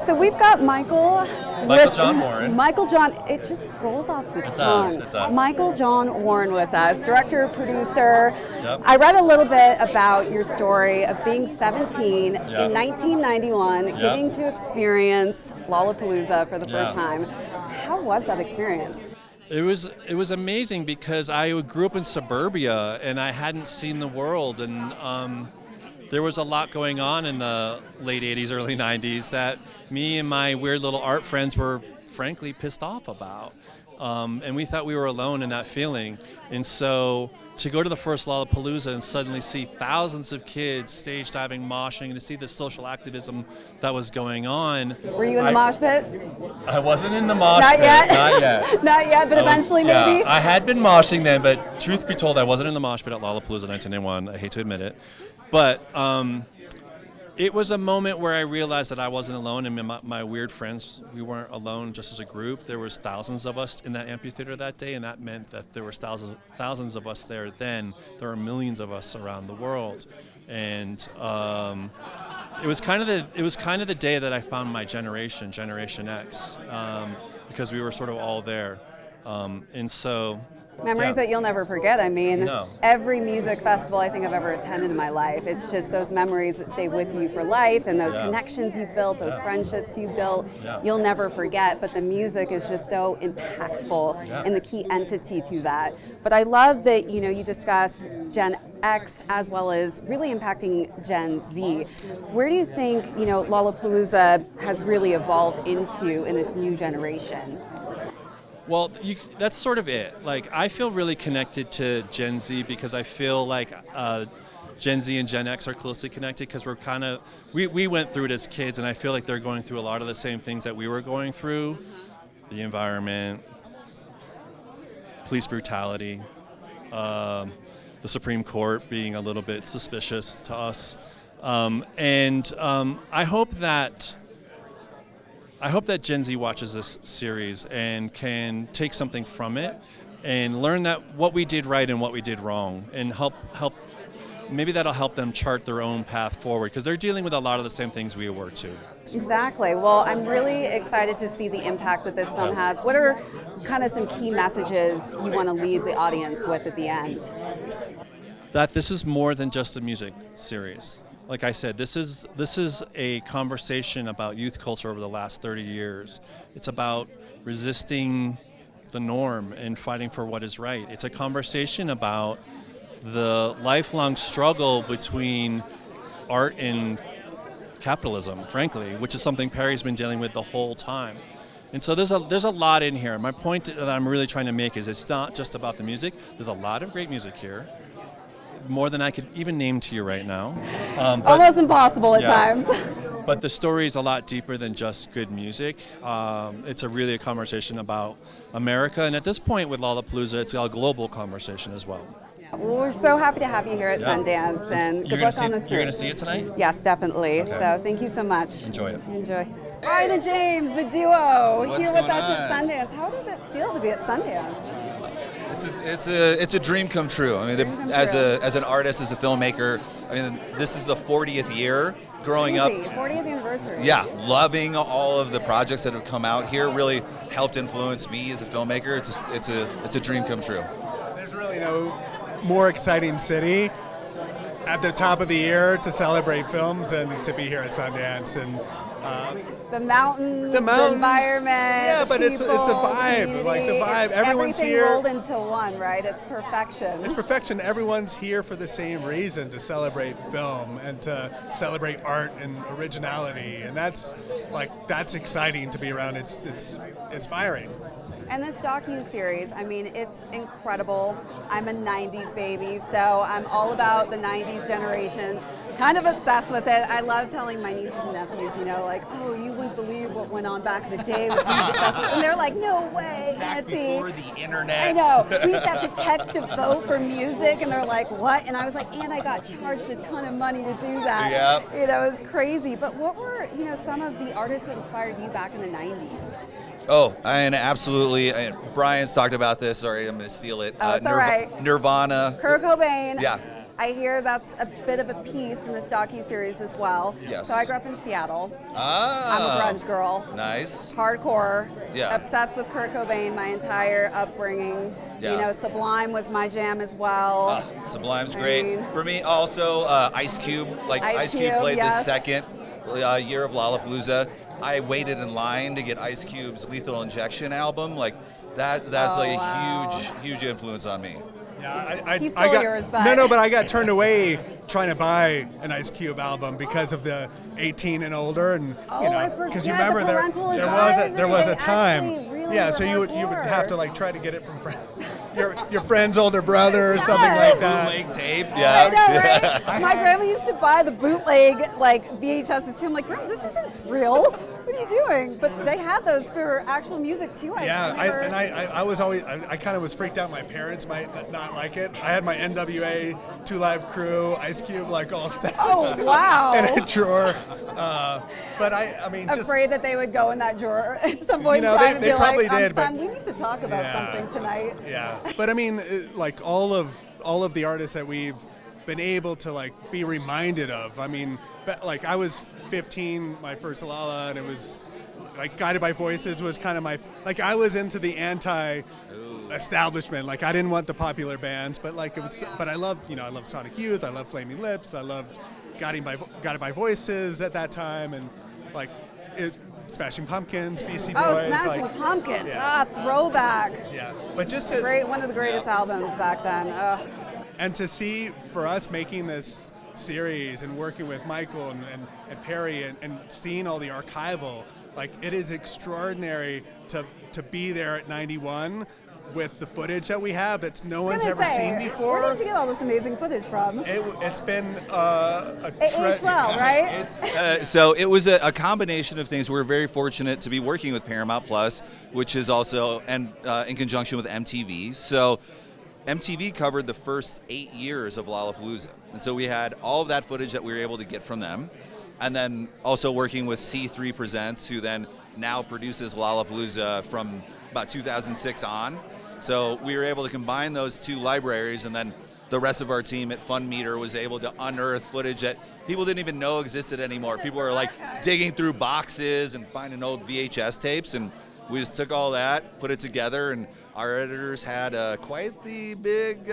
So we've got Michael John Warren. Michael John, it just rolls off the tongue. It does. Michael John Warren with us, director, producer. Yep. I read a little bit about your story of being 17 in 1991, getting to experience Lollapalooza for the first time. How was that experience? It was amazing because I grew up in suburbia and I hadn't seen the world, and there was a lot going on in the late 80s, early 90s that me and my weird little art friends were frankly pissed off about. And we thought we were alone in that feeling. And so to go to the first Lollapalooza and suddenly see thousands of kids stage diving, moshing, and to see the social activism that was going on. Were you in the mosh pit? I wasn't in the mosh Not pit. Yet? Not yet. Not yet, but eventually maybe? Yeah, I had been moshing then, but truth be told, I wasn't in the mosh pit at Lollapalooza 1991. I hate to admit it. But it was a moment where I realized that I wasn't alone, and my weird friends, we weren't alone just as a group. There was thousands of us in that amphitheater that day, and that meant that there was thousands of us there then. There were millions of us around the world. And it was kind of the day that I found my generation, Generation X, because we were sort of all there. And so... Memories that you'll never forget. I mean, every music festival I think I've ever attended in my life, it's just those memories that stay with you for life, and those connections you built, those friendships you built, you'll never forget. But the music is just so impactful and the key entity to that. But I love that, you discuss Gen X as well as really impacting Gen Z. Where do you think, Lollapalooza has really evolved into in this new generation? Well, that's sort of it. Like, I feel really connected to Gen Z because I feel like Gen Z and Gen X are closely connected because we went through it as kids, and I feel like they're going through a lot of the same things that we were going through. The environment, police brutality, the Supreme Court being a little bit suspicious to us. I hope that Gen Z watches this series and can take something from it and learn that what we did right and what we did wrong, and help maybe that'll help them chart their own path forward, because they're dealing with a lot of the same things we were too. Exactly. Well, I'm really excited to see the impact that this film has. What are kind of some key messages you want to leave the audience with at the end? That this is more than just a music series. Like I said, this is a conversation about youth culture over the last 30 years. It's about resisting the norm and fighting for what is right. It's a conversation about the lifelong struggle between art and capitalism, frankly, which is something Perry's been dealing with the whole time. And so there's a lot in here. My point that I'm really trying to make is it's not just about the music. There's a lot of great music here. More than I could even name to you right now. Almost impossible at times. But the story is a lot deeper than just good music. It's really a conversation about America, and at this point with Lollapalooza, it's a global conversation as well. Well, we're so happy to have you here at Sundance, and good luck on this. You're going to see it tonight? Yes, definitely. Okay. So thank you so much. Enjoy it. Enjoy. Brian and James, the duo, What's here with going us at on? Sundance. How does it feel to be at Sundance? It's a dream come true. I mean, as an artist, as a filmmaker, I mean, this is the 40th year. Growing up, 40th anniversary. Yeah, loving all of the projects that have come out here really helped influence me as a filmmaker. It's a dream come true. There's really no more exciting city at the top of the year to celebrate films and to be here at Sundance. And the mountains, the environment. Yeah, but it's the vibe. Community. Like the vibe. Everyone's Everything here. rolled into one, right? It's perfection. It's perfection. Everyone's here for the same reason, to celebrate film and to celebrate art and originality, and that's exciting to be around. It's inspiring. And this docu-series, I mean, it's incredible. I'm a 90s baby, so I'm all about the 90s generation. Kind of obsessed with it. I love telling my nieces and nephews, oh, you wouldn't believe what went on back in the day with music festivals. And they're like, no way, Back Nancy. before the internet. I know. We used to have to text to vote for music, and they're like, what? And I was like, and I got charged a ton of money to do that. Yep. It was crazy. But what were, some of the artists that inspired you back in the 90s? Oh, and absolutely. Brian's talked about this. Sorry, I'm going to steal it. Oh, it's all right. Nirvana. Kurt Cobain. Yeah. I hear that's a bit of a piece in this docu-series as well. Yes. So I grew up in Seattle. Ah. I'm a grunge girl. Nice. Hardcore. Yeah. Obsessed with Kurt Cobain my entire upbringing. Yeah. You know, Sublime was my jam as well. Sublime's I great. mean- For me, also Ice Cube. Like Ice Cube Cube, played the yes. second year of Lollapalooza. I waited in line to get Ice Cube's Lethal Injection album. Like that's like wow. a huge influence on me. Yeah, He stole I got yours, but- no, but I got turned away trying to buy an Ice Cube album because of the 18 and older, and you know, because you remember the parental there advisory, was a they time, actually really yeah. were So you would hardcore. have to like try to get it from your friend's older brother or something like that. Bootleg tape. I Yeah. know, right? My grandma used to buy the bootleg like VHSs too. I'm like, Grandma, this isn't real. What are you doing? But they had those for actual music too. I was always I kind of was freaked out. My parents might not like it. I had my NWA, Two Live Crew, Ice Cube like all stashed Oh wow! in a drawer. But I mean, just afraid that they would go in that drawer at some point. You know, in time they and be probably like, did, but- son, we need to talk about Yeah. something tonight. yeah. But I mean, like all of the artists that we've been able to like be reminded of. I mean, like I was 15, my first LOLLA, and it was like Guided by Voices was kind of my like I was into the anti-establishment. Like I didn't want the popular bands, but like it was. But I loved I loved Sonic Youth. I loved Flaming Lips. I loved Guided by Voices at that time, and like Smashing Pumpkins, BC Boys. Oh, Smashing like, Pumpkins! yeah. Throwback. Yeah, but just One of the greatest albums back then. And to see, for us making this series and working with Michael and Perry and seeing all the archival, like it is extraordinary to be there at 91 with the footage that we have that no one's ever seen before. Where did you get all this amazing footage from? It's been It aged well, right? So it was a combination of things. We're very fortunate to be working with Paramount Plus, which is also in conjunction with MTV. So MTV covered the first 8 years of Lollapalooza. And so we had all of that footage that we were able to get from them. And then also working with C3 Presents, who then now produces Lollapalooza from about 2006 on. So we were able to combine those two libraries, and then the rest of our team at Fun Meter was able to unearth footage that people didn't even know existed anymore. People were like digging through boxes and finding old VHS tapes, and we just took all that, put it together, and our editors had quite the big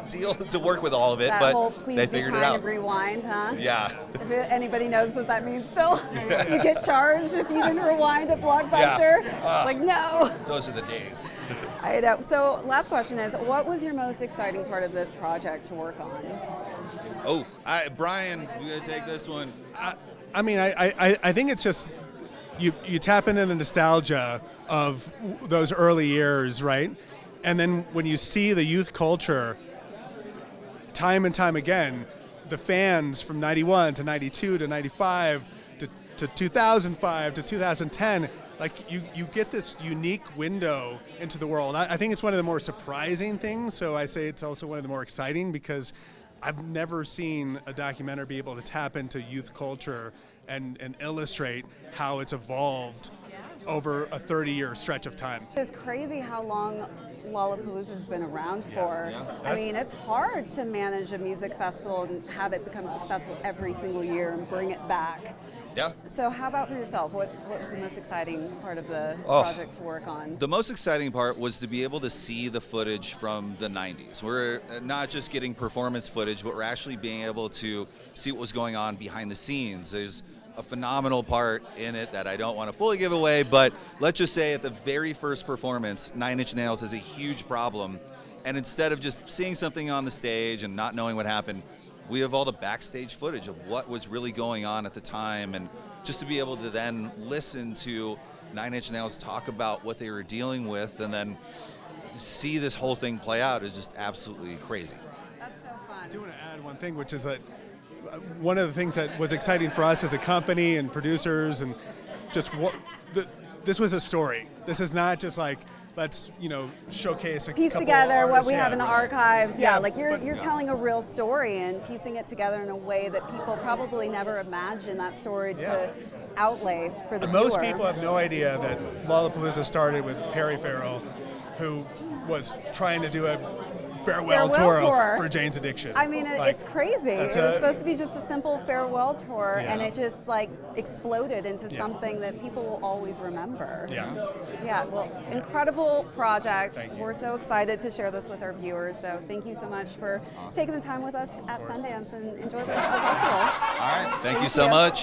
deal to work with all of it, That but whole please they be figured it kind out. of rewind, huh? Yeah. If anybody knows what that means still, you get charged if you didn't rewind at Blockbuster. Yeah. Like, no. Those are the days. I know. So last question is, what was your most exciting part of this project to work on? Oh, Brian, you gotta take this one. I mean, I think it's just you tap into the nostalgia of those early years, right? And then when you see the youth culture, time and time again, the fans from 91 to 92 to 95 to 2005 to 2010, like you get this unique window into the world. I think it's one of the more surprising things, so I say it's also one of the more exciting because I've never seen a documentary be able to tap into youth culture and illustrate how it's evolved over a 30-year stretch of time. It's crazy how long Lollapalooza's been around for. Yeah. I mean, it's hard to manage a music festival and have it become successful every single year and bring it back. Yeah. So how about for yourself? What was the most exciting part of the project to work on? The most exciting part was to be able to see the footage from the 90s. We're not just getting performance footage, but we're actually being able to see what was going on behind the scenes. There's a phenomenal part in it that I don't want to fully give away, but let's just say at the very first performance, Nine Inch Nails has a huge problem, and instead of just seeing something on the stage and not knowing what happened, we have all the backstage footage of what was really going on at the time, and just to be able to then listen to Nine Inch Nails talk about what they were dealing with and then see this whole thing play out is just absolutely crazy. That's so fun. I do want to add one thing, which is that one of the things that was exciting for us as a company and producers and just this was a story. This is not just like, let's showcase a Piece couple together what artists. we have in the archives. Yeah, Like you're but- telling a real story and piecing it together in a way that people probably never imagined that story to outlay for the Most viewer. people have no idea that Lollapalooza started with Perry Farrell, who was trying to do a farewell tour for Jane's Addiction. I mean, it's crazy. It was supposed to be just a simple farewell tour, Yeah. and it just like exploded into something that people will always remember. Yeah. Yeah, well, incredible project. Thank you. We're so excited to share this with our viewers. So thank you so much for taking the time with us at Sundance, and enjoy the rest of the festival. All right. Thank you so much.